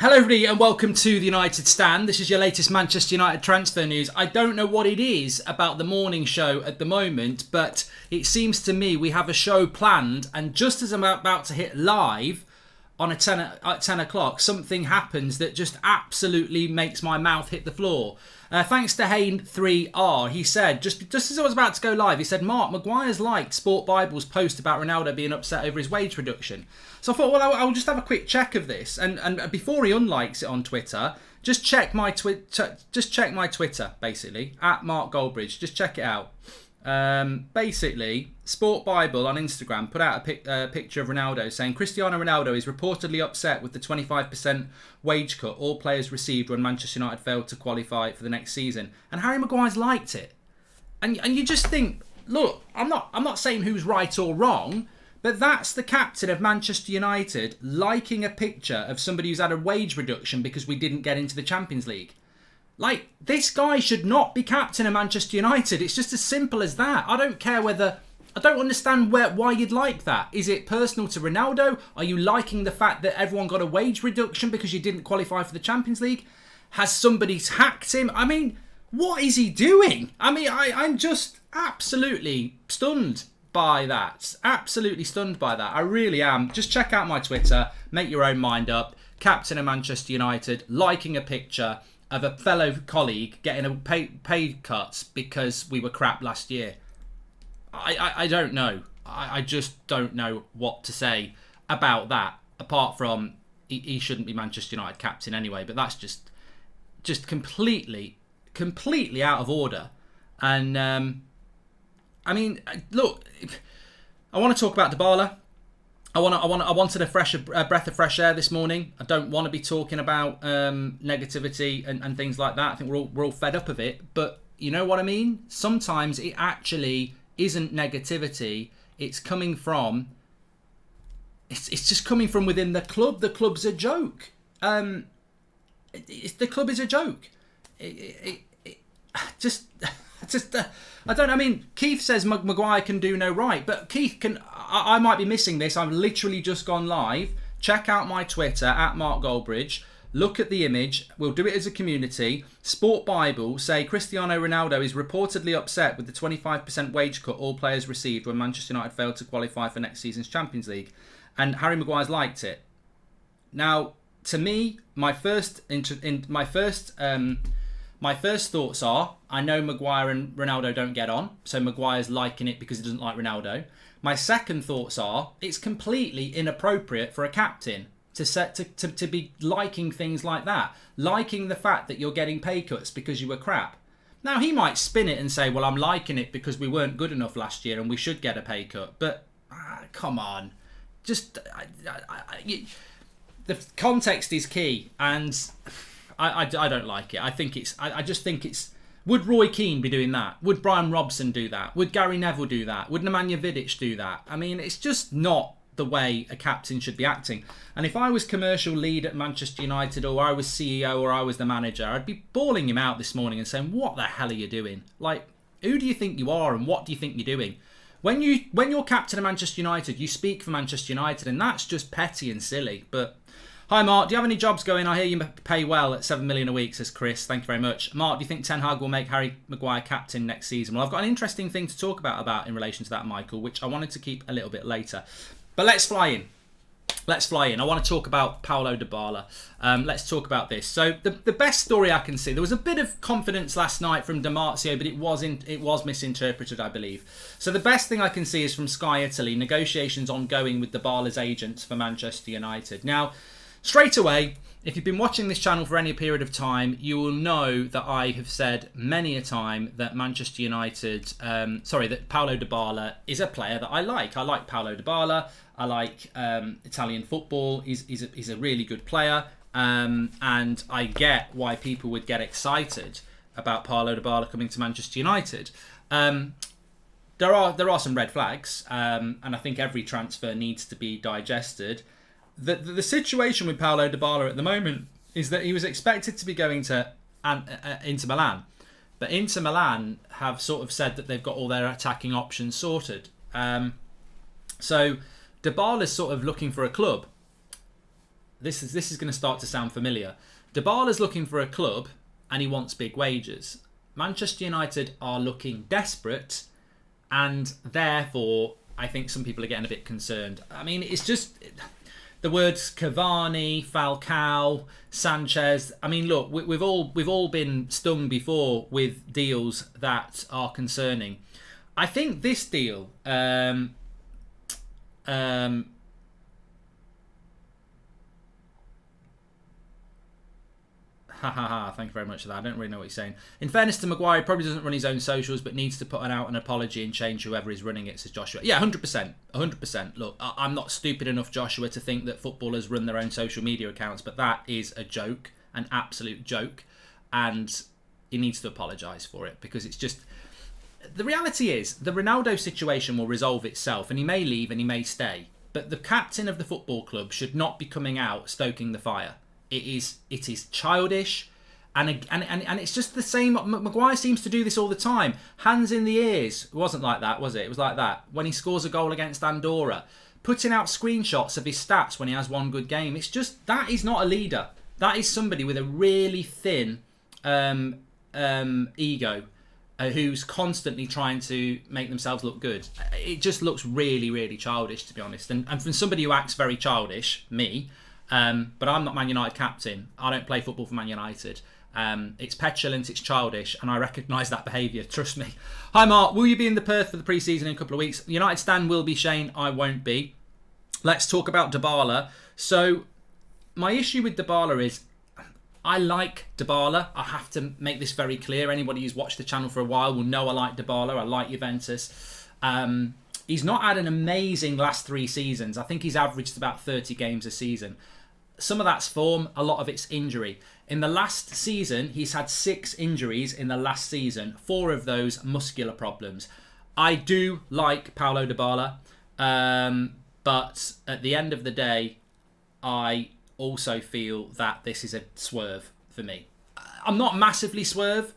Hello everybody and welcome to the United Stand. This is your latest Manchester United transfer news. I don't know what it is about the morning show at the moment, but it seems to me we have a show planned, and just as I'm about to hit live on at 10 o'clock, something happens that just absolutely makes my mouth hit the floor. Thanks to Hayne3R, he said, just as I was about to go live, he said, Mark, Maguire's liked Sport Bible's post about Ronaldo being upset over his wage reduction. So I thought, well, I'll just have a quick check of this. And before he unlikes it on Twitter, just check my Twitter, basically, at Mark Goldbridge. Just check it out. Basically, Sport Bible on Instagram put out a picture of Ronaldo saying Cristiano Ronaldo is reportedly upset with the 25% wage cut all players received when Manchester United failed to qualify for the next season, and Harry Maguire's liked it. And you just think, look, I'm not saying who's right or wrong, but that's the captain of Manchester United liking a picture of somebody who's had a wage reduction because we didn't get into the Champions League. Like, this guy should not be captain of Manchester United. It's just as simple as that. I don't care whether... I don't understand why you'd like that. Is it personal to Ronaldo? Are you liking the fact that everyone got a wage reduction because you didn't qualify for the Champions League? Has somebody hacked him? I mean, what is he doing? I mean, I'm just absolutely stunned by that. Absolutely stunned by that. I really am. Just check out my Twitter. Make your own mind up. Captain of Manchester United liking a picture of a fellow colleague getting a pay cut because we were crap last year. I don't know. I just don't know what to say about that, apart from he shouldn't be Manchester United captain anyway, but that's just completely out of order. And I mean, look, I want to talk about Dybala. I wanted a breath of fresh air this morning. I don't want to be talking about negativity and things like that. I think we're all fed up of it. But you know what I mean? Sometimes it actually isn't negativity. It's coming from... It's just coming from within the club. The club's a joke. The club is a joke. I don't know. I mean, Keith says Maguire can do no right, but Keith can... I might be missing this. I've literally just gone live. Check out my Twitter, at Mark Goldbridge. Look at the image. We'll do it as a community. Sport Bible say Cristiano Ronaldo is reportedly upset with the 25% wage cut all players received when Manchester United failed to qualify for next season's Champions League. And Harry Maguire's liked it. Now, to me, my first thoughts are, I know Maguire and Ronaldo don't get on, so Maguire's liking it because he doesn't like Ronaldo. My second thoughts are, it's completely inappropriate for a captain to be liking things like that. Liking the fact that you're getting pay cuts because you were crap. Now, he might spin it and say, well, I'm liking it because we weren't good enough last year and we should get a pay cut. But, come on. Just, the context is key, and... I don't like it. I just think it's... Would Roy Keane be doing that? Would Brian Robson do that? Would Gary Neville do that? Would Nemanja Vidic do that? I mean, it's just not the way a captain should be acting. And if I was commercial lead at Manchester United, or I was CEO, or I was the manager, I'd be bawling him out this morning and saying, what the hell are you doing? Like, who do you think you are and what do you think you're doing? When you're captain of Manchester United, you speak for Manchester United, and that's just petty and silly. But... Hi Mark, do you have any jobs going? I hear you pay well at 7 million a week, says Chris. Thank you very much. Mark, do you think Ten Hag will make Harry Maguire captain next season? Well, I've got an interesting thing to talk about in relation to that, Michael, which I wanted to keep a little bit later. But let's fly in. I want to talk about Paulo Dybala. Let's talk about this. So the best story I can see, there was a bit of confidence last night from Di Marzio, but it was misinterpreted, I believe. So the best thing I can see is from Sky Italy, negotiations ongoing with Dybala's agents for Manchester United. Now, straight away, if you've been watching this channel for any period of time, you will know that I have said many a time that Manchester United, that Paulo Dybala is a player that I like. I like Paulo Dybala. I like Italian football. He's a really good player, and I get why people would get excited about Paulo Dybala coming to Manchester United. There are some red flags, and I think every transfer needs to be digested. The situation with Paulo Dybala at the moment is that he was expected to be going to Inter Milan, but Inter Milan have sort of said that they've got all their attacking options sorted. So Dybala's sort of looking for a club. this is going to start to sound familiar. Dybala's looking for a club and he wants big wages. Manchester United are looking desperate, and therefore I think some people are getting a bit concerned. I mean, it's just the words Cavani, Falcao, Sanchez. I mean, look, we've all been stung before with deals that are concerning. I think this deal, thank you very much for that. I don't really know what he's saying. In fairness to Maguire, he probably doesn't run his own socials, but needs to put out an apology and change whoever is running it, says Joshua. Yeah, 100%. 100%. Look, I'm not stupid enough, Joshua, to think that footballers run their own social media accounts, but that is a joke, an absolute joke, and he needs to apologise for it, because it's just... The reality is, the Ronaldo situation will resolve itself, and he may leave and he may stay, but the captain of the football club should not be coming out stoking the fire. It is childish, and it's just the same. Maguire seems to do this all the time. Hands in the ears. It wasn't like that, was it? It was like that when he scores a goal against Andorra, putting out screenshots of his stats when he has one good game. It's just, that is not a leader. That is somebody with a really thin ego, who's constantly trying to make themselves look good. It just looks really, really childish, to be honest. And from somebody who acts very childish, me. But I'm not Man United captain. I don't play football for Man United. It's petulant, it's childish, and I recognise that behaviour, trust me. Hi Mark, will you be in the Perth for the pre-season in a couple of weeks? United Stan will be, Shane, I won't be. Let's talk about Dybala. So, my issue with Dybala is, I like Dybala. I have to make this very clear. Anybody who's watched the channel for a while will know I like Dybala. I like Juventus. He's not had an amazing last 3 seasons. I think he's averaged about 30 games a season. Some of that's form, a lot of it's injury. In the last season, he's had 6 injuries in the last season. 4 of those muscular problems. I do like Paulo Dybala, but at the end of the day, I also feel that this is a swerve for me. I'm not massively swerve.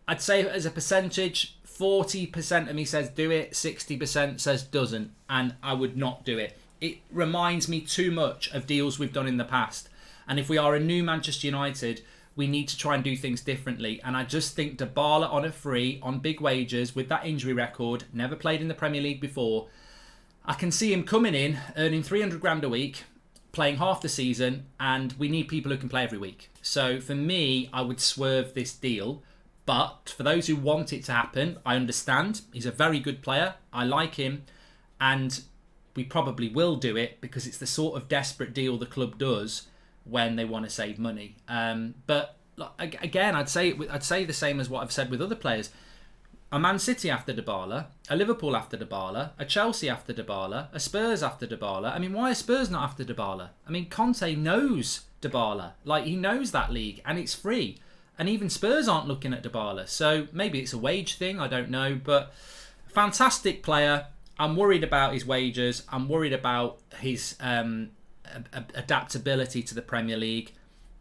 I'd say as a percentage, 40% of me says do it, 60% says doesn't, and I would not do it. It reminds me too much of deals we've done in the past. And if we are a new Manchester United, we need to try and do things differently. And I just think Dybala on a free, on big wages, with that injury record, never played in the Premier League before, I can see him coming in, earning 300 grand a week, playing half the season, and we need people who can play every week. So for me, I would swerve this deal. But for those who want it to happen, I understand. He's a very good player. I like him. And we probably will do it because it's the sort of desperate deal the club does when they want to save money. But again, I'd say the same as what I've said with other players. A Man City after Dybala, a Liverpool after Dybala, a Chelsea after Dybala, a Spurs after Dybala. I mean, why are Spurs not after Dybala? I mean, Conte knows Dybala. Like, he knows that league and it's free. And even Spurs aren't looking at Dybala. So maybe it's a wage thing, I don't know. But fantastic player. I'm worried about his wages. I'm worried about his adaptability to the Premier League.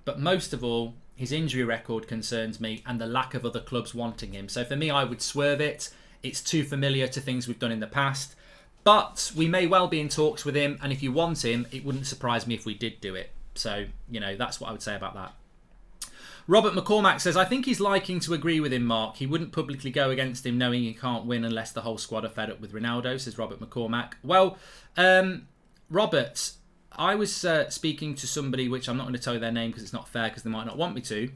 But most of all, his injury record concerns me and the lack of other clubs wanting him. So for me, I would swerve it. It's too familiar to things we've done in the past. But we may well be in talks with him. And if you want him, it wouldn't surprise me if we did do it. So, that's what I would say about that. Robert McCormack says, I think he's liking to agree with him, Mark. He wouldn't publicly go against him knowing he can't win unless the whole squad are fed up with Ronaldo, says Robert McCormack. Well, Robert, I was speaking to somebody, which I'm not going to tell you their name because it's not fair because they might not want me to.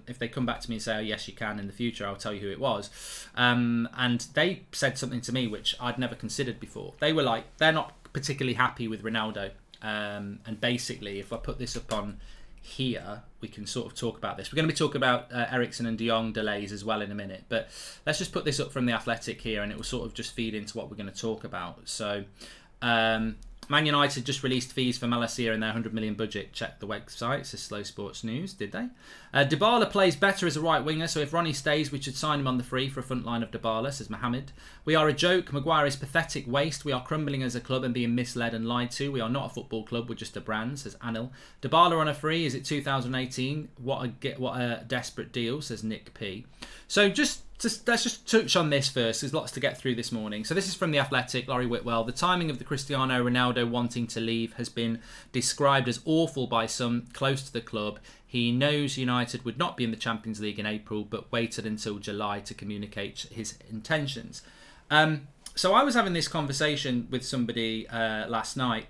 If they come back to me and say, oh, yes, you can in the future, I'll tell you who it was. And they said something to me which I'd never considered before. They were like, they're not particularly happy with Ronaldo. And basically, if I put this up on here, we can sort of talk about this. We're going to be talking about Eriksen and De Jong delays as well in a minute, but let's just put this up from The Athletic here and it will sort of just feed into what we're going to talk about. So Man United just released fees for Malacia in their 100 million budget. Check the website, says Slow Sports News, did they? Dybala plays better as a right winger, so if Ronnie stays, we should sign him on the free for a front line of Dybala, says Mohammed. We are a joke. Maguire is pathetic waste. We are crumbling as a club and being misled and lied to. We are not a football club, we're just a brand, says Anil. Dybala on a free, is it 2018? What a desperate deal, says Nick P. So just let's just touch on this first. There's lots to get through this morning. So this is from The Athletic, Laurie Whitwell. The timing of the Cristiano Ronaldo wanting to leave has been described as awful by some close to the club. He knows United would not be in the Champions League in April, but waited until July to communicate his intentions. So I was having this conversation with somebody last night,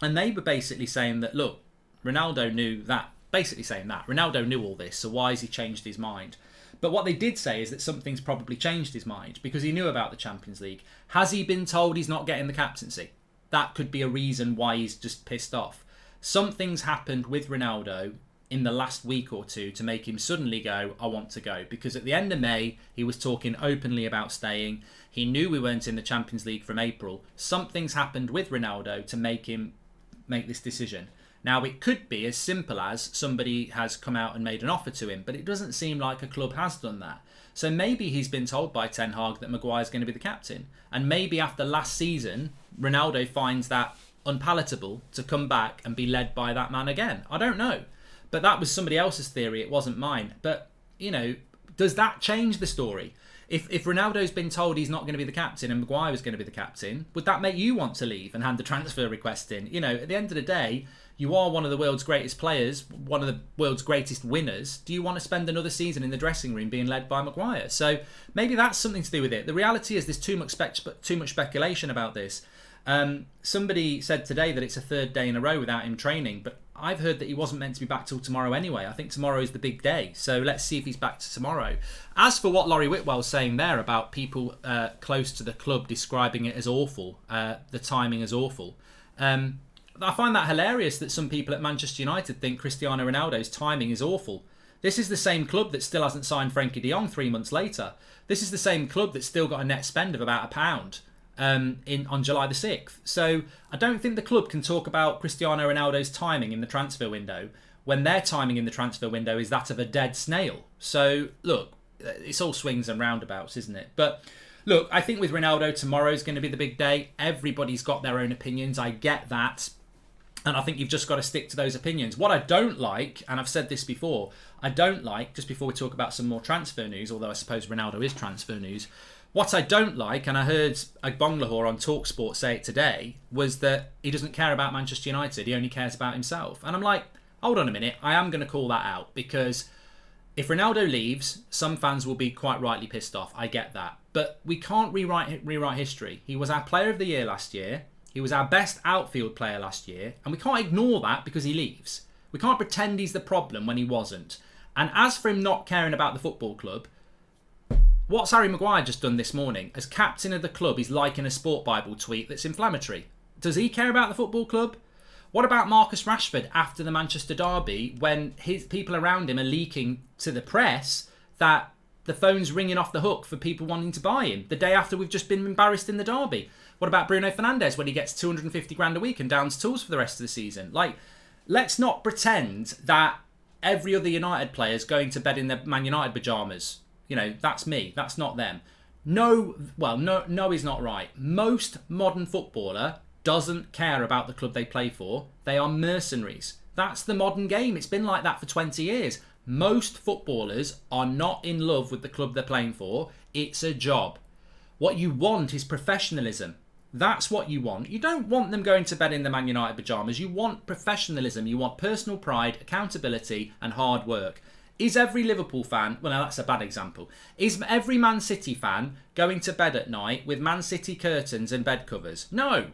and they were basically saying that, look, Ronaldo knew that. Basically saying that. Ronaldo knew all this, so why has he changed his mind? But what they did say is that something's probably changed his mind because he knew about the Champions League. Has he been told he's not getting the captaincy? That could be a reason why he's just pissed off. Something's happened with Ronaldo in the last week or two to make him suddenly go, I want to go. Because at the end of May, he was talking openly about staying. He knew we weren't in the Champions League from April. Something's happened with Ronaldo to make him make this decision. Now, it could be as simple as somebody has come out and made an offer to him, but it doesn't seem like a club has done that. So maybe he's been told by Ten Hag that Maguire's going to be the captain. And maybe after last season, Ronaldo finds that unpalatable to come back and be led by that man again. I don't know. But that was somebody else's theory. It wasn't mine. But, you know, does that change the story? If Ronaldo's been told he's not going to be the captain and Maguire was going to be the captain, would that make you want to leave and hand the transfer request in? You know, at the end of the day, you are one of the world's greatest players, one of the world's greatest winners. Do you want to spend another season in the dressing room being led by Maguire? So maybe that's something to do with it. The reality is there's too much speculation about this. Somebody said today that it's a third day in a row without him training, but I've heard that he wasn't meant to be back till tomorrow anyway. I think tomorrow is the big day, so let's see if he's back to tomorrow. As for what Laurie Whitwell's saying there about people close to the club describing it as awful, the timing as awful, I find that hilarious that some people at Manchester United think Cristiano Ronaldo's timing is awful. This is the same club that still hasn't signed Frankie De Jong 3 months later. This is the same club that's still got a net spend of about £1 on July the 6th. So I don't think the club can talk about Cristiano Ronaldo's timing in the transfer window when their timing in the transfer window is that of a dead snail. So look, it's all swings and roundabouts, isn't it? But look, I think with Ronaldo, tomorrow's going to be the big day. Everybody's got their own opinions. I get that. And I think you've just got to stick to those opinions. What I don't like, and I've said this before, I don't like, just before we talk about some more transfer news, although I suppose Ronaldo is transfer news, what I don't like, and I heard Agbanglahor on TalkSport say it today, was that he doesn't care about Manchester United. He only cares about himself. And I'm like, hold on a minute. I am going to call that out because if Ronaldo leaves, some fans will be quite rightly pissed off. I get that. But we can't rewrite history. He was our player of the year last year. He was our best outfield player last year. And we can't ignore that because he leaves. We can't pretend he's the problem when he wasn't. And as for him not caring about the football club, what's Harry Maguire just done this morning? As captain of the club, he's liking a Sport Bible tweet that's inflammatory. Does he care about the football club? What about Marcus Rashford after the Manchester derby when his people around him are leaking to the press that the phone's ringing off the hook for people wanting to buy him the day after we've just been embarrassed in the derby? What about Bruno Fernandes when he gets 250 grand a week and downs tools for the rest of the season? Like, let's not pretend that every other United player's going to bed in their Man United pyjamas. You know, that's me. That's not them. No, is not right. Most modern footballer doesn't care about the club they play for. They are mercenaries. That's the modern game. It's been like that for 20 years. Most footballers are not in love with the club they're playing for. It's a job. What you want is professionalism. That's what you want. You don't want them going to bed in the Man United pyjamas. You want professionalism. You want personal pride, accountability, and hard work. Is every Liverpool fan, well, no, that's a bad example. Is every Man City fan going to bed at night with Man City curtains and bed covers? No.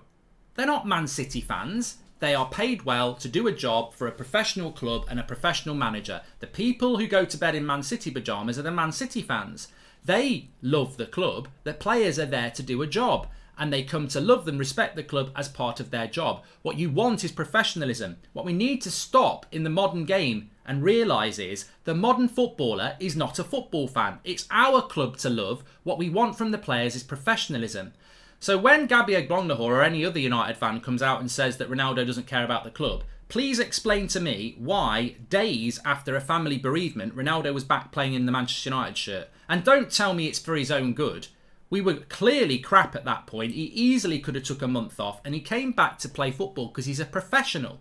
They're not Man City fans. They are paid well to do a job for a professional club and a professional manager. The people who go to bed in Man City pyjamas are the Man City fans. They love the club. The players are there to do a job. And they come to love and respect the club as part of their job. What you want is professionalism. What we need to stop in the modern game and realise is the modern footballer is not a football fan. It's our club to love. What we want from the players is professionalism. So when Gabby Agbanglahor or any other United fan comes out and says that Ronaldo doesn't care about the club, please explain to me why days after a family bereavement, Ronaldo was back playing in the Manchester United shirt. And don't tell me it's for his own good. We were clearly crap at that point. He easily could have took a month off and he came back to play football because he's a professional.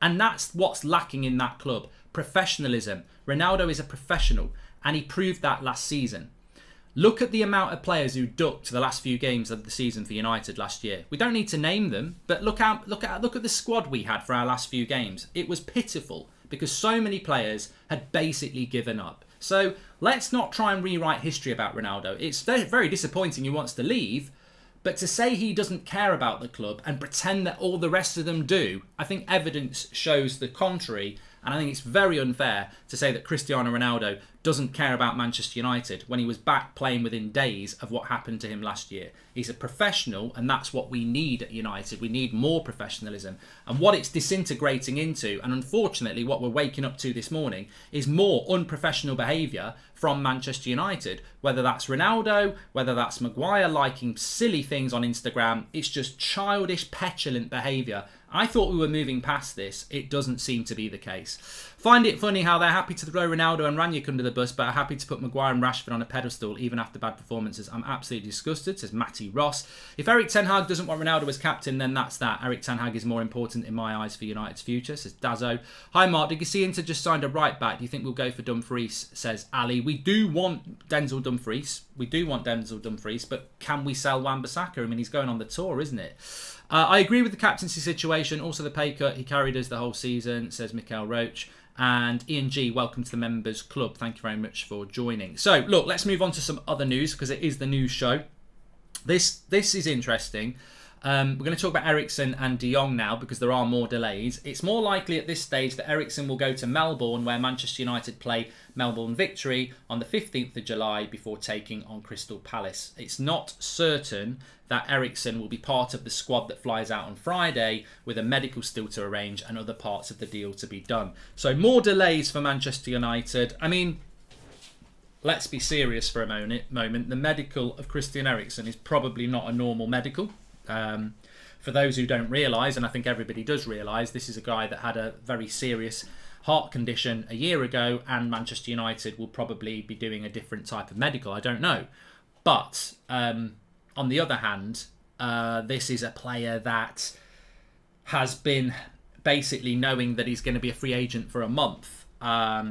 And that's what's lacking in that club. Professionalism. Ronaldo is a professional and he proved that last season. Look at the amount of players who ducked the last few games of the season for United last year. We don't need to name them, but look at the squad we had for our last few games. It was pitiful because so many players had basically given up. So let's not try and rewrite history about Ronaldo. It's very disappointing he wants to leave, but to say he doesn't care about the club and pretend that all the rest of them do, I think evidence shows the contrary. And I think it's very unfair to say that Cristiano Ronaldo doesn't care about Manchester United when he was back playing within days of what happened to him last year. He's a professional, and that's what we need at United. We need more professionalism. And what it's disintegrating into, and unfortunately what we're waking up to this morning, is more unprofessional behaviour from Manchester United. Whether that's Ronaldo, whether that's Maguire liking silly things on Instagram, it's just childish, petulant behaviour. I thought we were moving past this. It doesn't seem to be the case. Find it funny how they're happy to throw Ronaldo and Ranić under the bus, but are happy to put Maguire and Rashford on a pedestal even after bad performances. I'm absolutely disgusted, says Matty Ross. If Erik ten Hag doesn't want Ronaldo as captain, then that's that. Erik ten Hag is more important in my eyes for United's future, says Dazzo. Hi Mark, did you see Inter just signed a right back? Do you think we'll go for Dumfries, says Ali. We do want Denzel Dumfries. But can we sell Wan-Bissaka? I mean, he's going on the tour, isn't it? I agree with the captaincy situation. Also the pay cut he carried us the whole season, says Mikael Roach. And Ian G, welcome to the members club. Thank you very much for joining. So, look, let's move on to some other news because it is the news show. This is interesting. We're going to talk about Eriksen and De Jong now because there are more delays. It's more likely at this stage that Eriksen will go to Melbourne, where Manchester United play Melbourne Victory on the 15th of July before taking on Crystal Palace. It's not certain that Eriksen will be part of the squad that flies out on Friday, with a medical still to arrange and other parts of the deal to be done. So more delays for Manchester United. I mean, let's be serious for a moment. The medical of Christian Eriksen is probably not a normal medical. For those who don't realise, and I think everybody does realise, this is a guy that had a very serious heart condition a year ago, and Manchester United will probably be doing a different type of medical. I don't know. But on the other hand, this is a player that has been basically knowing that he's going to be a free agent for a month. I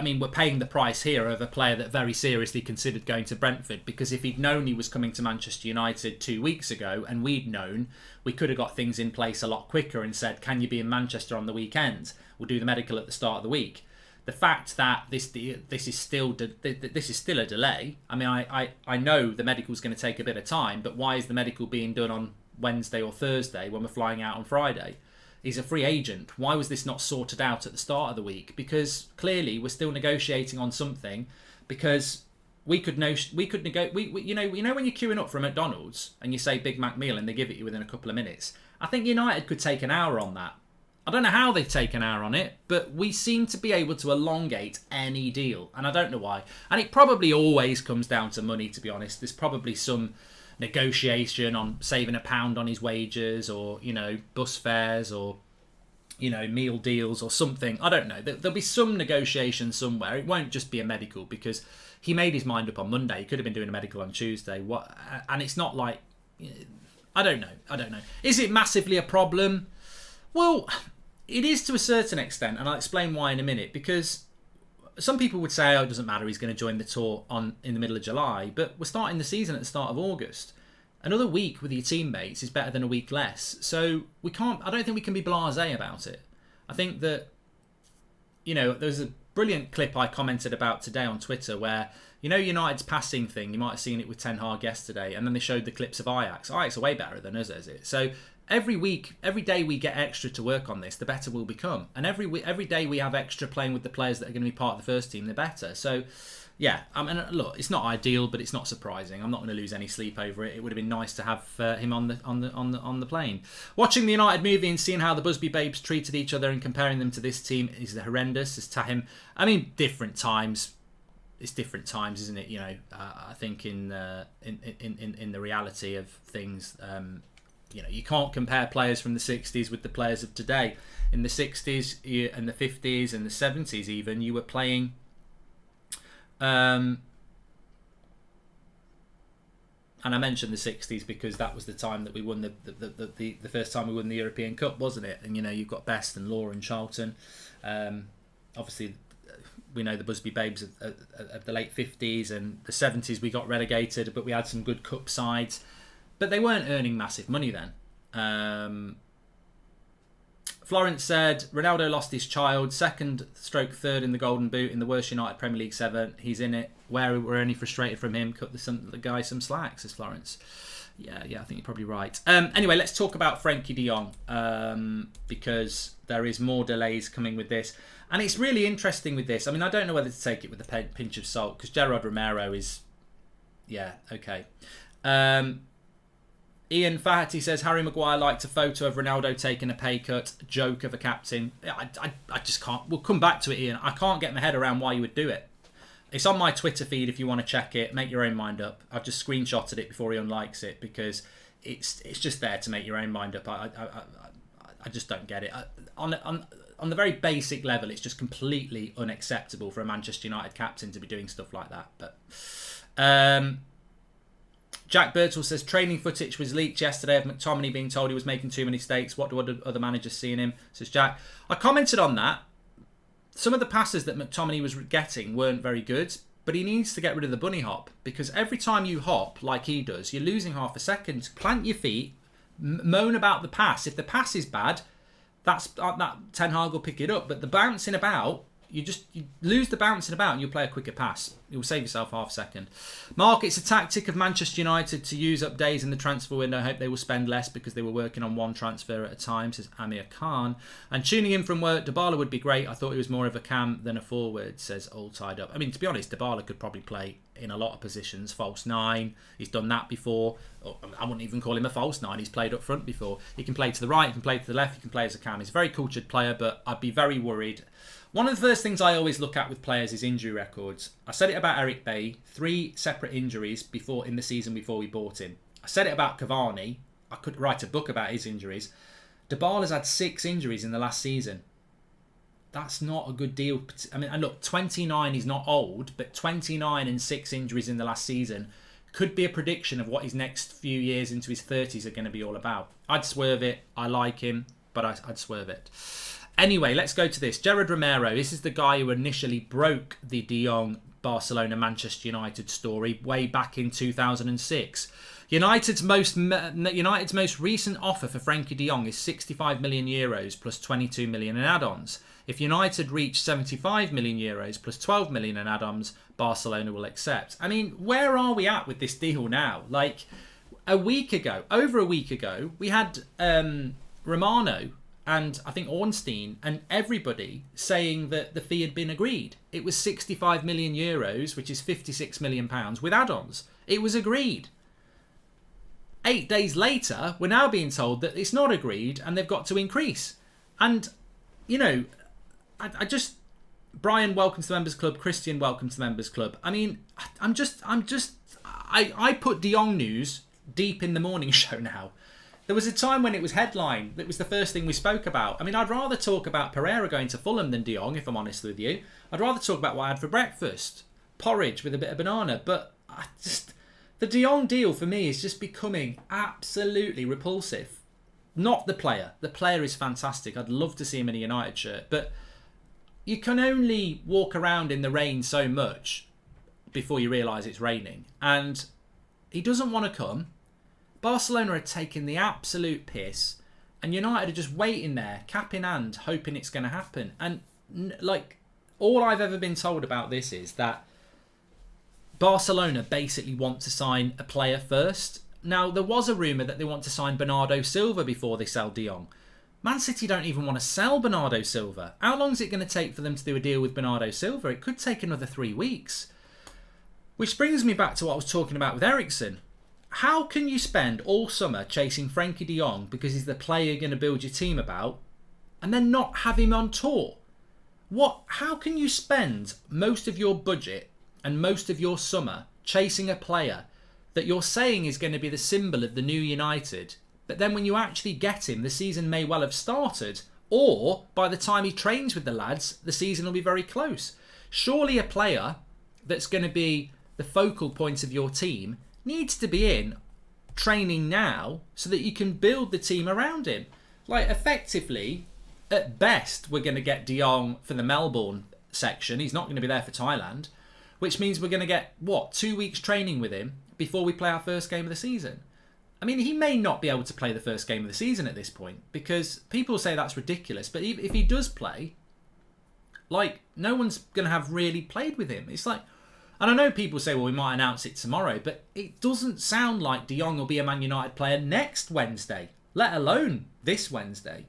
mean, we're paying the price here of a player that very seriously considered going to Brentford, because if he'd known he was coming to Manchester United 2 weeks ago and we'd known, we could have got things in place a lot quicker and said, can you be in Manchester on the weekend? We'll do the medical at the start of the week. The fact that this is still a delay. I mean, I know the medical's going to take a bit of time, but why is the medical being done on Wednesday or Thursday when we're flying out on Friday? He's a free agent. Why was this not sorted out at the start of the week? Because clearly we're still negotiating on something. Because you know when you're queuing up for a McDonald's and you say Big Mac meal and they give it you within a couple of minutes. I think United could take an hour on that. I don't know how they take an hour on it, but we seem to be able to elongate any deal, and I don't know why. And it probably always comes down to money, to be honest. There's probably some negotiation on saving £1 on his wages, or bus fares, or meal deals or something. I don't know. There'll be some negotiation somewhere. It won't just be a medical, because he made his mind up on Monday. He could have been doing a medical on Tuesday. And it's not like, I don't know. Is it massively a problem? Well, it is to a certain extent, and I'll explain why in a minute. Because some people would say, it doesn't matter, he's going to join the tour in the middle of July, but we're starting the season at the start of August. Another week with your teammates is better than a week less. So I don't think we can be blasé about it. I think that, there's a brilliant clip I commented about today on Twitter where, United's passing thing, you might have seen it with Ten Hag yesterday, and then they showed the clips of Ajax. Ajax are way better than us, is it? So every week, every day we get extra to work on this, the better we'll become. And every day we have extra playing with the players that are going to be part of the first team, the better. So, yeah, I mean, look, it's not ideal, but it's not surprising. I'm not going to lose any sleep over it. It would have been nice to have him on the plane. Watching the United movie and seeing how the Busby Babes treated each other and comparing them to this team is horrendous. It's Tahim. I mean, different times. It's different times, isn't it? I think in the reality of things. You can't compare players from the 60s with the players of today. In the 60s and the 50s and the 70s even, you were playing and I mentioned the 60s because that was the time that we won the first time we won the European Cup, wasn't it? And you've got Best and Law and Charlton. Obviously we know the Busby Babes of the late 50s and the 70s. We got relegated, but we had some good cup sides. But they weren't earning massive money then. Florence said, Ronaldo lost his child, third in the Golden Boot in the worst United Premier League 7. He's in it. Where we're only frustrated from him, cut the guy some slack, says Florence. Yeah, I think you're probably right. Anyway, let's talk about Frenkie de Jong, because there is more delays coming with this. And it's really interesting with this. I mean, I don't know whether to take it with a pinch of salt, because Gerard Romero is... Yeah, okay. Ian Fahati says, Harry Maguire liked a photo of Ronaldo taking a pay cut. Joke of a captain. I just can't... We'll come back to it, Ian. I can't get my head around why you would do it. It's on my Twitter feed if you want to check it. Make your own mind up. I've just screenshotted it before he unlikes it because it's just there to make your own mind up. I just don't get it. On the very basic level, it's just completely unacceptable for a Manchester United captain to be doing stuff like that. But Jack Birtle says training footage was leaked yesterday of McTominay being told he was making too many mistakes. What do other managers see in him? Says Jack. I commented on that. Some of the passes that McTominay was getting weren't very good, but he needs to get rid of the bunny hop, because every time you hop like he does, you're losing half a second. Plant your feet, moan about the pass. If the pass is bad, that Ten Hag will pick it up. But the bouncing about, you lose the bouncing about and you'll play a quicker pass. You'll save yourself half a second. Mark, it's a tactic of Manchester United to use up days in the transfer window. I hope they will spend less because they were working on one transfer at a time, says Amir Khan. And tuning in from work, Dybala would be great. I thought he was more of a cam than a forward, says All Tied Up. I mean, to be honest, Dybala could probably play in a lot of positions. False 9, he's done that before. I wouldn't even call him a false 9. He's played up front before. He can play to the right, he can play to the left, he can play as a cam. He's a very cultured player, but I'd be very worried. One of the first things I always look at with players is injury records. I said it about Eric Bailly, 3 separate injuries in the season before we bought him. I said it about Cavani. I could write a book about his injuries. Dybala's had 6 injuries in the last season. That's not a good deal. I mean, and look, 29 is not old, but 29 and 6 injuries in the last season could be a prediction of what his next few years into his 30s are going to be all about. I'd swerve it. I like him, but I'd swerve it. Anyway, let's go to this. Gerard Romero, this is the guy who initially broke the De Jong Barcelona-Manchester United story way back in 2006. United's most recent offer for Frenkie de Jong is €65 million plus 22 million in add-ons. If United reach €75 million plus 12 million in add-ons, Barcelona will accept. I mean, where are we at with this deal now? Like, over a week ago, we had Romano and I think Ornstein and everybody saying that the fee had been agreed. It was €65 million, which is £56 million with add-ons. It was agreed. 8 days later, we're now being told that it's not agreed and they've got to increase. And, you know, Brian, welcome to the Members Club. Christian, welcome to the Members Club. I mean, I put De Jong news deep in the morning show now. There was a time when it was headline. It was the first thing we spoke about. I mean, I'd rather talk about Pereira going to Fulham than De Jong, if I'm honest with you. I'd rather talk about what I had for breakfast. Porridge with a bit of banana. But the De Jong deal for me is just becoming absolutely repulsive. Not the player. The player is fantastic. I'd love to see him in a United shirt. But you can only walk around in the rain so much before you realise it's raining. And he doesn't want to come. Barcelona are taking the absolute piss, and United are just waiting there, cap in hand, hoping it's going to happen. And like, all I've ever been told about this is that Barcelona basically want to sign a player first. Now, there was a rumour that they want to sign Bernardo Silva before they sell De Jong. Man City don't even want to sell Bernardo Silva. How long is it going to take for them to do a deal with Bernardo Silva? It could take another 3 weeks. Which brings me back to what I was talking about with Eriksen. How can you spend all summer chasing Frenkie de Jong because he's the player you're going to build your team about and then not have him on tour? How can you spend most of your budget and most of your summer chasing a player that you're saying is going to be the symbol of the new United, but then when you actually get him, the season may well have started, or by the time he trains with the lads, the season will be very close? Surely a player that's going to be the focal point of your team needs to be in training now so that you can build the team around him. Like, effectively, at best, we're going to get De Jong for the Melbourne section. He's not going to be there for Thailand, which means we're going to get, 2 weeks training with him before we play our first game of the season. I mean, he may not be able to play the first game of the season at this point, because people say that's ridiculous. But if he does play, like, no one's going to have really played with him. It's like, and I know people say, well, we might announce it tomorrow, but it doesn't sound like De Jong will be a Man United player next Wednesday, let alone this Wednesday.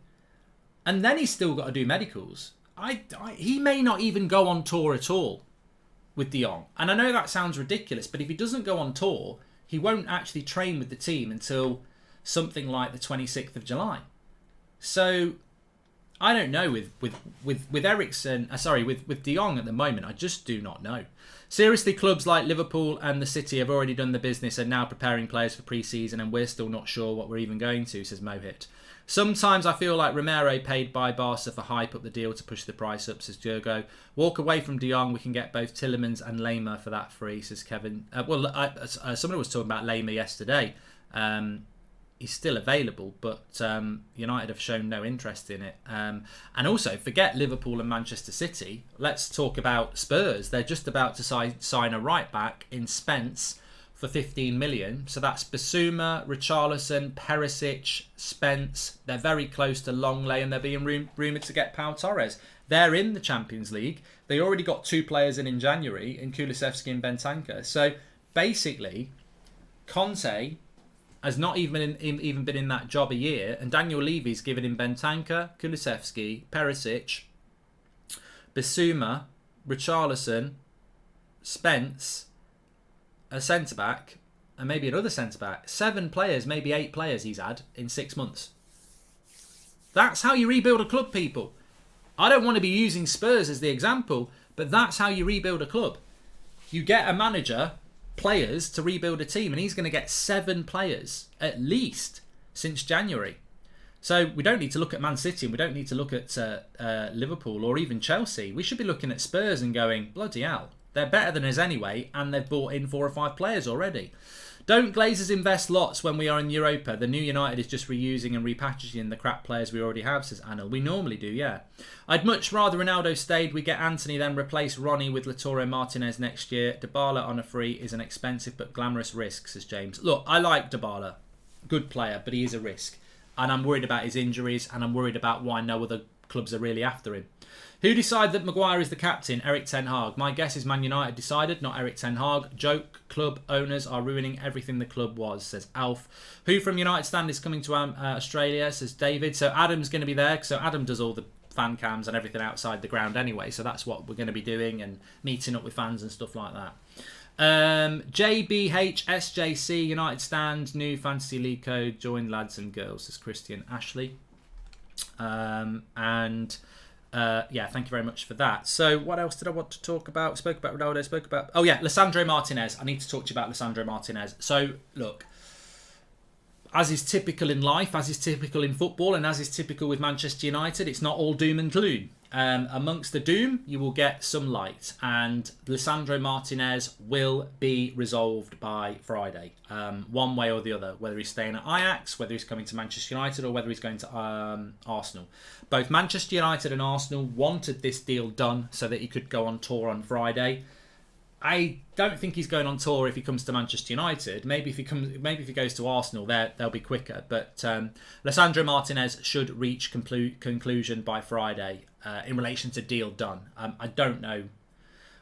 And then he's still got to do medicals. He may not even go on tour at all with De Jong. And I know that sounds ridiculous, but if he doesn't go on tour, he won't actually train with the team until something like the 26th of July. So I don't know with Eriksen, with De Jong at the moment. I just do not know. Seriously, clubs like Liverpool and the City have already done the business and now preparing players for pre-season, and we're still not sure what we're even going to, says Mohit. Sometimes I feel like Romero paid by Barca for hype up the deal to push the price up, says Jurgo. Walk away from De Jong, we can get both Tielemans and Lema for that free, says Kevin. Somebody was talking about Lema yesterday. He's still available, but United have shown no interest in it. And also, forget Liverpool and Manchester City. Let's talk about Spurs. They're just about to sign a right-back in Spence for 15 million. So that's Basuma, Richarlison, Perisic, Spence. They're very close to Longley, and they're being rumoured to get Pau Torres. They're in the Champions League. They already got 2 players in January, in Kulusevski and Bentancur. So basically, Conte has not even been in that job a year, and Daniel Levy's given him Bentancur, Kulusevski, Perisic, Basuma, Richarlison, Spence, a centre-back, and maybe another centre-back. 7 players, maybe 8 players he's had in 6 months. That's how you rebuild a club, people. I don't want to be using Spurs as the example, but that's how you rebuild a club. You get a manager, players to rebuild a team, and he's going to get 7 players at least since January. So we don't need to look at Man City, and we don't need to look at Liverpool or even Chelsea. We should be looking at Spurs and going, bloody hell, they're better than us anyway, and they've brought in 4 or 5 players already. Don't Glazers invest lots when we are in Europa? The new United is just reusing and repackaging the crap players we already have, says Anil. We normally do, yeah. I'd much rather Ronaldo stayed. We get Anthony, then replace Ronnie with Lisandro Martinez next year. Dybala on a free is an expensive but glamorous risk, says James. Look, I like Dybala. Good player, but he is a risk. And I'm worried about his injuries, and I'm worried about why no other clubs are really after him. Who decided that Maguire is the captain? Erik ten Hag. My guess is Man United decided, not Erik ten Hag. Joke, club owners are ruining everything the club was, says Alf. Who from United Stand is coming to Australia, says David. So Adam's going to be there. So Adam does all the fan cams and everything outside the ground anyway. So that's what we're going to be doing, and meeting up with fans and stuff like that. JBHSJC, United Stand, new Fantasy League code. Join lads and girls, says Christian Ashley. Yeah, thank you very much for that. So what else did I want to talk about? Spoke about Ronaldo, oh yeah, Lisandro Martinez. I need to talk to you about Lisandro Martinez. So look, as is typical in life, as is typical in football, and as is typical with Manchester United, it's not all doom and gloom. Amongst the doom, you will get some light, and Lisandro Martinez will be resolved by Friday, one way or the other, whether he's staying at Ajax, whether he's coming to Manchester United, or whether he's going to Arsenal. Both Manchester United and Arsenal wanted this deal done so that he could go on tour on Friday. I don't think he's going on tour if he comes to Manchester United. Maybe if he goes to Arsenal, they'll be quicker. But Lisandro Martinez should reach conclusion by Friday in relation to deal done. I don't know.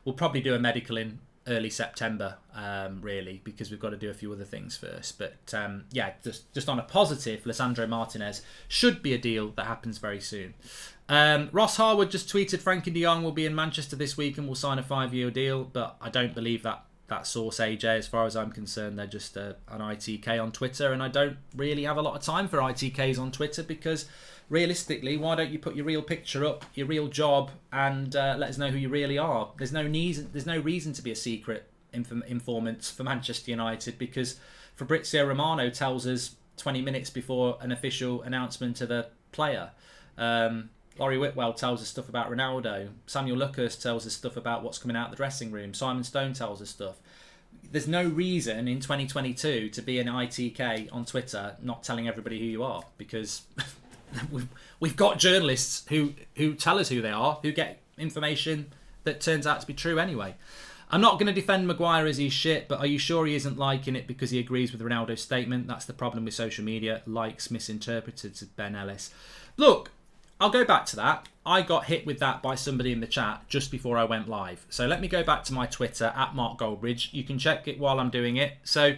We'll probably do a medical in early September, really, because we've got to do a few other things first. But yeah, just on a positive, Lisandro Martinez should be a deal that happens very soon. Ross Harwood just tweeted Frankie de Jong will be in Manchester this week and will sign a 5-year deal, but I don't believe that source, AJ. As far as I'm concerned, they're just an ITK on Twitter, and I don't really have a lot of time for ITKs on Twitter, because realistically, why don't you put your real picture up, your real job, and let us know who you really are? There's no reason to be a secret informant for Manchester United, because Fabrizio Romano tells us 20 minutes before an official announcement of a player. Laurie Whitwell tells us stuff about Ronaldo. Samuel Lucas tells us stuff about what's coming out of the dressing room. Simon Stone tells us stuff. There's no reason in 2022 to be an ITK on Twitter not telling everybody who you are, because we've got journalists who tell us who they are, who get information that turns out to be true anyway. I'm not going to defend Maguire as he's shit, but are you sure he isn't liking it because he agrees with Ronaldo's statement? That's the problem with social media. Likes misinterpreted, said Ben Ellis. Look, I'll go back to that. I got hit with that by somebody in the chat just before I went live. So let me go back to my Twitter, @MarkGoldbridge. You can check it while I'm doing it. So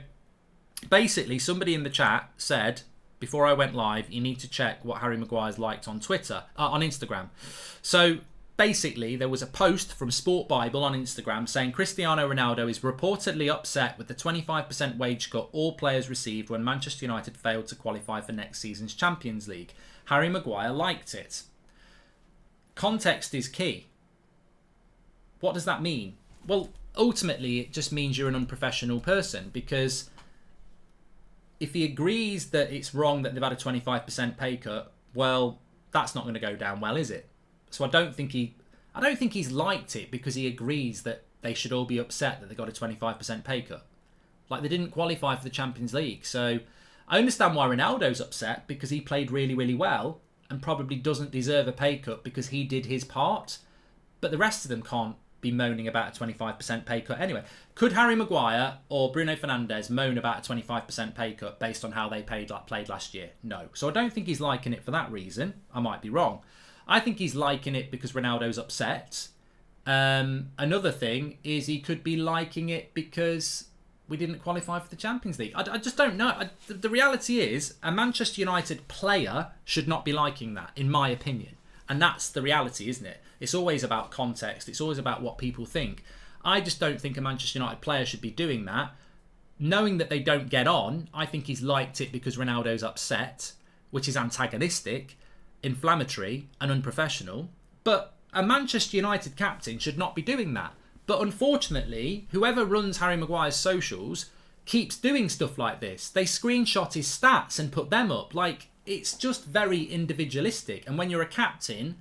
basically, somebody in the chat said, before I went live, you need to check what Harry Maguire's liked on on Instagram. So basically, there was a post from Sport Bible on Instagram saying Cristiano Ronaldo is reportedly upset with the 25% wage cut all players received when Manchester United failed to qualify for next season's Champions League. Harry Maguire liked it. Context is key. What does that mean? Well, ultimately, it just means you're an unprofessional person, because if he agrees that it's wrong that they've had a 25% pay cut, well, that's not going to go down well, is it? So I don't think he's liked it because he agrees that they should all be upset that they got a 25% pay cut. Like, they didn't qualify for the Champions League. So I understand why Ronaldo's upset, because he played really, really well and probably doesn't deserve a pay cut because he did his part. But the rest of them can't be moaning about a 25% pay cut anyway. Could Harry Maguire or Bruno Fernandes moan about a 25% pay cut based on how they played last year? No. So I don't think he's liking it for that reason. I might be wrong. I think he's liking it because Ronaldo's upset. Another thing is he could be liking it because we didn't qualify for the Champions League. I just don't know. The reality is, a Manchester United player should not be liking that, in my opinion. And that's the reality, isn't it? It's always about context. It's always about what people think. I just don't think a Manchester United player should be doing that. Knowing that they don't get on, I think he's liked it because Ronaldo's upset, which is antagonistic, inflammatory and unprofessional. But a Manchester United captain should not be doing that. But unfortunately, whoever runs Harry Maguire's socials keeps doing stuff like this. They screenshot his stats and put them up. Like, it's just very individualistic. And when you're a captain,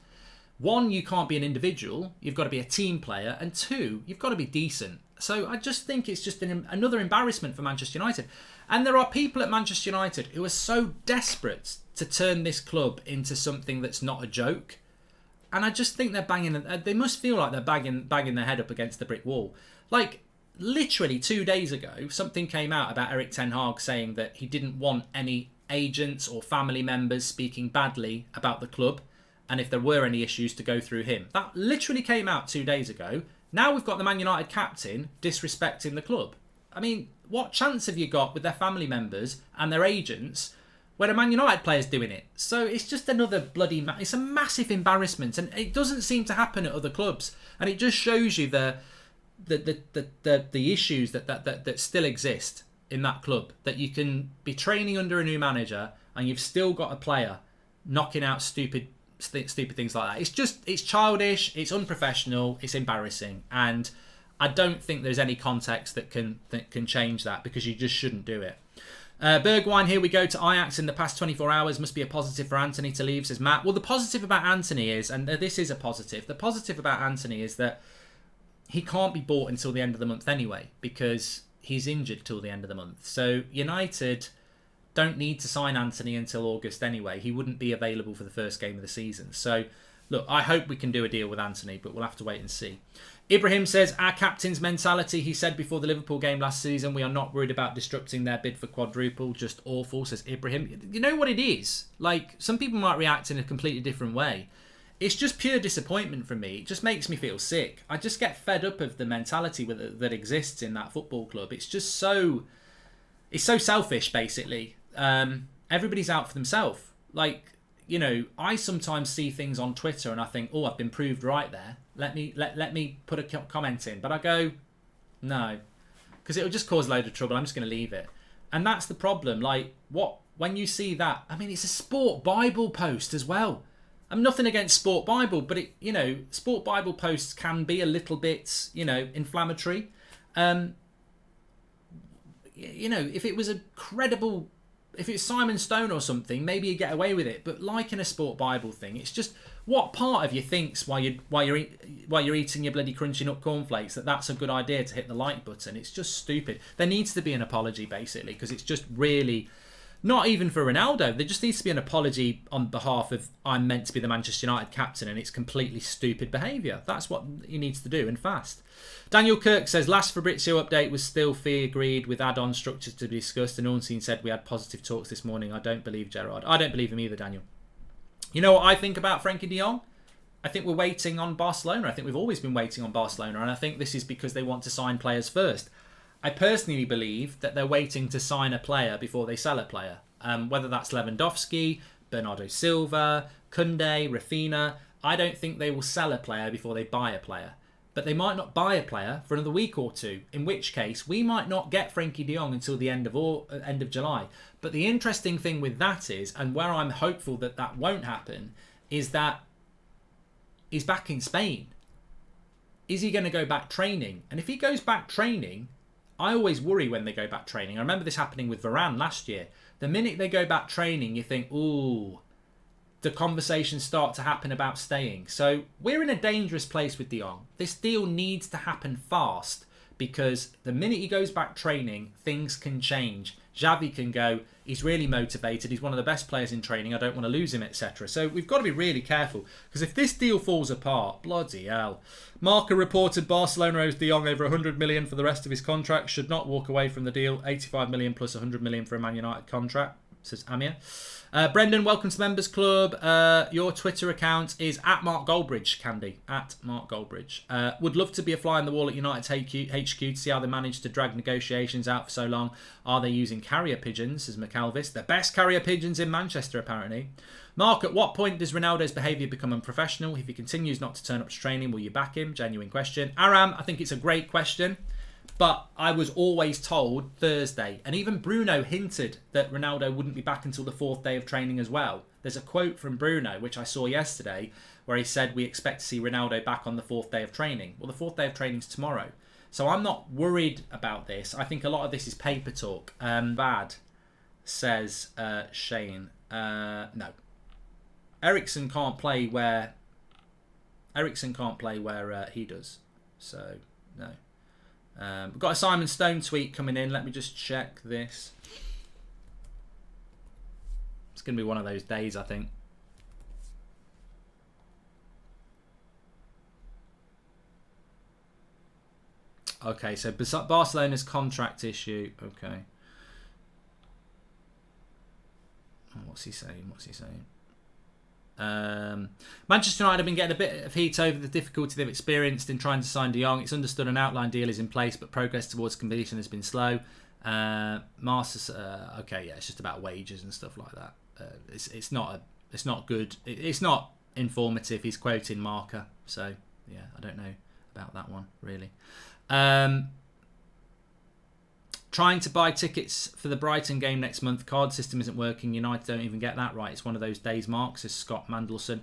one, you can't be an individual. You've got to be a team player. And two, you've got to be decent. So I just think it's just another embarrassment for Manchester United. And there are people at Manchester United who are so desperate to turn this club into something that's not a joke. And I just think they must feel like they're banging their head up against the brick wall. Like, literally 2 days ago, something came out about Erik ten Hag saying that he didn't want any agents or family members speaking badly about the club, and if there were any issues, to go through him. That literally came out 2 days ago. Now we've got the Man United captain disrespecting the club. I mean, what chance have you got with their family members and their agents when a Man United player's doing it? So it's just another bloody... It's a massive embarrassment, and it doesn't seem to happen at other clubs. And it just shows you the issues that still exist in that club. That you can be training under a new manager and you've still got a player knocking out stupid things like that. It's childish, it's unprofessional, it's embarrassing, and I don't think there's any context that can change that, because you just shouldn't do it. Bergwijn, here we go to Ajax in the past 24 hours. Must be a positive for Anthony to leave, says Matt. Well, the positive about Anthony is, and this is a positive, the positive about Anthony is that he can't be bought until the end of the month anyway, because he's injured till the end of the month. So United don't need to sign Anthony until August anyway. He wouldn't be available for the first game of the season. So, look, I hope we can do a deal with Anthony, but we'll have to wait and see. Ibrahim says, our captain's mentality, he said before the Liverpool game last season, we are not worried about disrupting their bid for quadruple, just awful, says Ibrahim. You know what it is? Like, some people might react in a completely different way. It's just pure disappointment from me. It just makes me feel sick. I just get fed up of the mentality that exists in that football club. It's just so... It's so selfish, basically. Everybody's out for themselves. Like, you know, I sometimes see things on Twitter and I think, oh, I've been proved right there. Let me put a comment in. But I go, no, because it'll just cause a load of trouble. I'm just going to leave it. And that's the problem. Like, when you see that, I mean, it's a Sport Bible post as well. I'm nothing against Sport Bible, but Sport Bible posts can be a little bit, inflammatory. If it was a credible, if it's Simon Stone or something, maybe you get away with it. But like in a Sport Bible thing, it's just what part of you thinks while you're eating your bloody crunchy nut cornflakes that's a good idea to hit the like button. It's just stupid. There needs to be an apology, basically, because it's just really Not even for Ronaldo. There just needs to be an apology on behalf of, I'm meant to be the Manchester United captain and it's completely stupid behaviour. That's what he needs to do, and fast. Daniel Kirk says, last Fabrizio update was still fee agreed with add-on structures to be discussed, and Ornstein said we had positive talks this morning. I don't believe Gerrard. I don't believe him either, Daniel. You know what I think about Frenkie de Jong? I think we're waiting on Barcelona. I think we've always been waiting on Barcelona, and I think this is because they want to sign players first. I personally believe that they're waiting to sign a player before they sell a player. Whether that's Lewandowski, Bernardo Silva, Koundé, Rafinha. I don't think they will sell a player before they buy a player. But they might not buy a player for another week or two, in which case we might not get Frenkie de Jong until the end of July. But the interesting thing with that is, and where I'm hopeful that that won't happen, is that he's back in Spain. Is he going to go back training? And if he goes back training, I always worry when they go back training. I remember this happening with Varane last year. The minute they go back training, you think, ooh, the conversations start to happen about staying. So we're in a dangerous place with De Jong. This deal needs to happen fast, because the minute he goes back training, things can change. Xavi can go, he's really motivated, he's one of the best players in training, I don't want to lose him, etc. So we've got to be really careful, because if this deal falls apart, bloody hell. Marca reported Barcelona owes De Jong over 100 million for the rest of his contract, should not walk away from the deal, 85 million plus 100 million for a Man United contract, says Amir. Brendan, welcome to the Members Club. Your Twitter account is at Mark Goldbridge, Candy. At Mark Goldbridge. Would love to be a fly on the wall at United's HQ to see how they managed to drag negotiations out for so long. Are they using carrier pigeons, says McAlvis? The best carrier pigeons in Manchester, apparently. Mark, at what point does Ronaldo's behaviour become unprofessional? If he continues not to turn up to training, will you back him? Genuine question. Aram, I think it's a great question. But I was always told Thursday, and even Bruno hinted that Ronaldo wouldn't be back until the 4th day of training as well. There's a quote from Bruno, which I saw yesterday, where he said we expect to see Ronaldo back on the 4th day of training. Well, the 4th day of training is tomorrow. So I'm not worried about this. I think a lot of this is paper talk. Bad, says Shane. No. Eriksen can't play where he does. So, no. We've got a Simon Stone tweet coming in. Let me just check this. It's going to be one of those days, I think. Okay, so Barcelona's contract issue. Okay. Oh, what's he saying? Manchester United have been getting a bit of heat over the difficulty they've experienced in trying to sign De Jong. It's understood an outline deal is in place, but progress towards completion has been slow. Masters, okay, yeah, it's just about wages and stuff like that. It's not good. It's not informative. He's quoting Marca, so yeah, I don't know about that one really. Trying to buy tickets for the Brighton game next month. Card system isn't working. United don't even get that right. It's one of those days, Mark, says Scott Mandelson.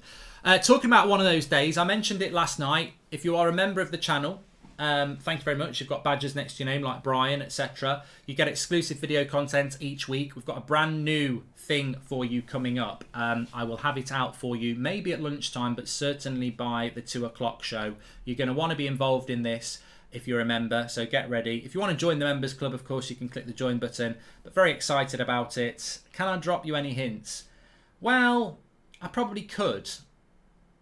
Talking about one of those days, I mentioned it last night. If you are a member of the channel, thank you very much. You've got badges next to your name like Brian, etc. You get exclusive video content each week. We've got a brand new thing for you coming up. I will have it out for you maybe at lunchtime, but certainly by the 2 o'clock show. You're going to want to be involved in this if you're a member, so get ready. If you want to join the Members Club, of course, you can click the join button, but very excited about it. Can I drop you any hints? Well, I probably could.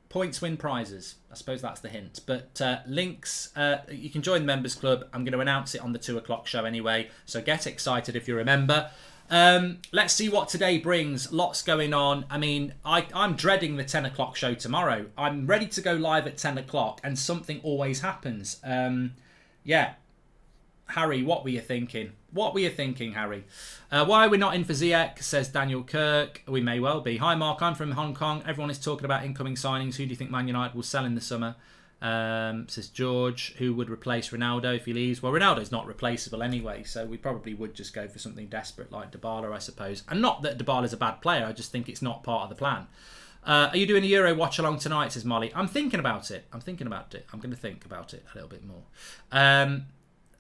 Points win prizes. I suppose that's the hint. But links, you can join the Members Club. I'm going to announce it on the 2 o'clock show anyway, so get excited if you're a member. Let's see what today brings. Lots going on. I mean, I'm dreading the 10 o'clock show tomorrow. I'm ready to go live at 10 o'clock and something always happens. Yeah. Harry, what were you thinking? What were you thinking, Harry? Why are we not in for Ziyech, says Daniel Kirk. We may well be. Hi, Mark. I'm from Hong Kong. Everyone is talking about incoming signings. Who do you think Man United will sell in the summer? Says George. Who would replace Ronaldo if he leaves? Well, Ronaldo's not replaceable anyway, so we probably would just go for something desperate like Dybala, I suppose. And not that Dybala's a bad player. I just think it's not part of the plan. Are you doing a Euro watch along tonight, says Molly. I'm thinking about it. I'm going to think about it a little bit more.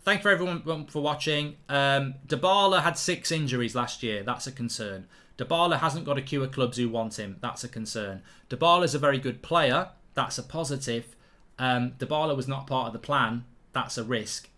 Thank you for everyone for watching. Dybala had 6 injuries last year. That's a concern. Dybala hasn't got a queue of clubs who want him. That's a concern. Dybala's a very good player. That's a positive. Dybala was not part of the plan. That's a risk.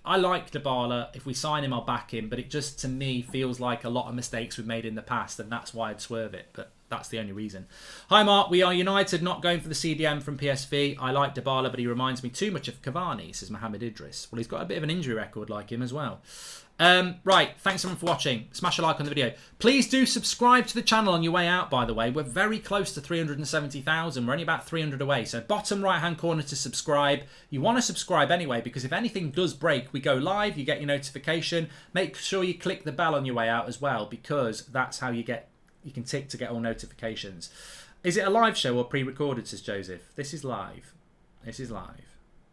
I like Dybala. If we sign him, I'll back him. But it just, to me, feels like a lot of mistakes we've made in the past, and that's why I'd swerve it. But that's the only reason. Hi, Mark. We are United, not going for the CDM from PSV. I like Dybala, but he reminds me too much of Cavani, says Mohamed Idris. Well, he's got a bit of an injury record like him as well. Right, thanks everyone for watching. Smash a like on the video. Please do subscribe to the channel on your way out, by the way. We're very close to 370,000. We're only about 300 away. So bottom right hand corner to subscribe. You want to subscribe anyway, because if anything does break, we go live, you get your notification. Make sure you click the bell on your way out as well, because that's how you can tick to get all notifications. Is it a live show or pre-recorded, says Joseph? This is live. This is live.